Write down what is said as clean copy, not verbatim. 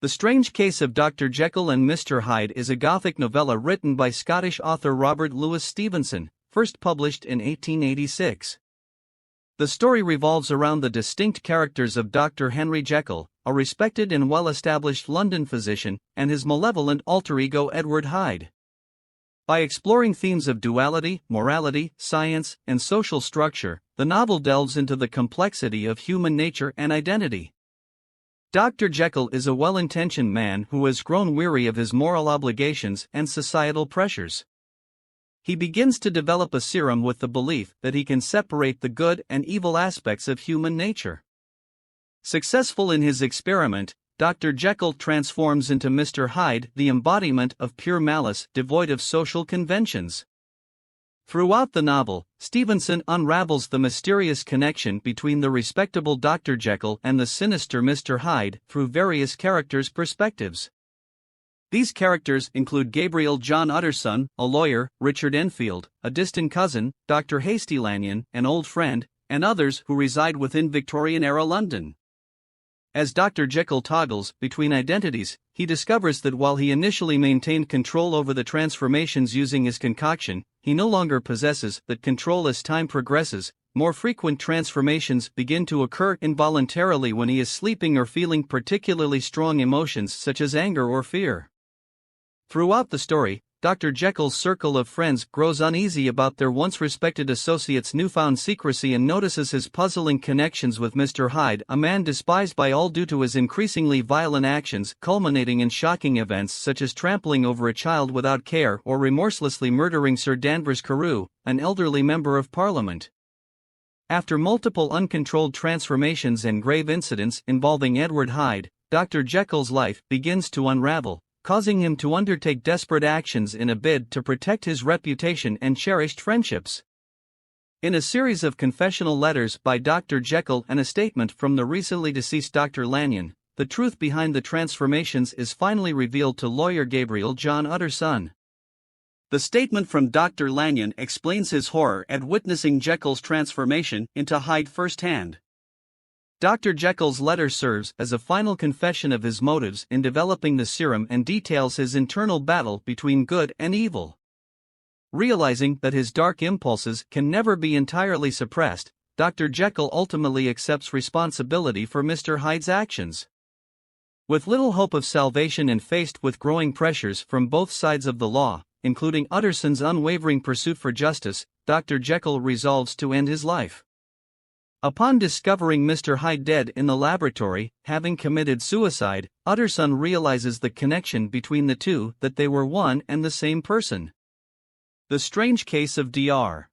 The Strange Case of Dr. Jekyll and Mr. Hyde is a Gothic novella written by Scottish author Robert Louis Stevenson, first published in 1886. The story revolves around the distinct characters of Dr. Henry Jekyll, a respected and well-established London physician, and his malevolent alter ego Edward Hyde. By exploring themes of duality, morality, science, and social structure, the novel delves into the complexity of human nature and identity. Dr. Jekyll is a well-intentioned man who has grown weary of his moral obligations and societal pressures. He begins to develop a serum with the belief that he can separate the good and evil aspects of human nature. Successful in his experiment, Dr. Jekyll transforms into Mr. Hyde, the embodiment of pure malice devoid of social conventions. Throughout the novel, Stevenson unravels the mysterious connection between the respectable Dr. Jekyll and the sinister Mr. Hyde through various characters' perspectives. These characters include Gabriel John Utterson, a lawyer, Richard Enfield, a distant cousin, Dr. Hasty Lanyon, an old friend, and others who reside within Victorian-era London. As Dr. Jekyll toggles between identities, he discovers that while he initially maintained control over the transformations using his concoction, he no longer possesses that control as time progresses. More frequent transformations begin to occur involuntarily when he is sleeping or feeling particularly strong emotions such as anger or fear. Throughout the story, Dr. Jekyll's circle of friends grows uneasy about their once respected associate's newfound secrecy and notices his puzzling connections with Mr. Hyde, a man despised by all due to his increasingly violent actions, culminating in shocking events such as trampling over a child without care or remorselessly murdering Sir Danvers Carew, an elderly member of Parliament. After multiple uncontrolled transformations and grave incidents involving Edward Hyde, Dr. Jekyll's life begins to unravel, causing him to undertake desperate actions in a bid to protect his reputation and cherished friendships. In a series of confessional letters by Dr. Jekyll and a statement from the recently deceased Dr. Lanyon, the truth behind the transformations is finally revealed to lawyer Gabriel John Utterson. The statement from Dr. Lanyon explains his horror at witnessing Jekyll's transformation into Hyde firsthand. Dr. Jekyll's letter serves as a final confession of his motives in developing the serum and details his internal battle between good and evil. Realizing that his dark impulses can never be entirely suppressed, Dr. Jekyll ultimately accepts responsibility for Mr. Hyde's actions. With little hope of salvation and faced with growing pressures from both sides of the law, including Utterson's unwavering pursuit for justice, Dr. Jekyll resolves to end his life. Upon discovering Mr. Hyde dead in the laboratory, having committed suicide, Utterson realizes the connection between the two, that they were one and the same person. The Strange Case of Dr.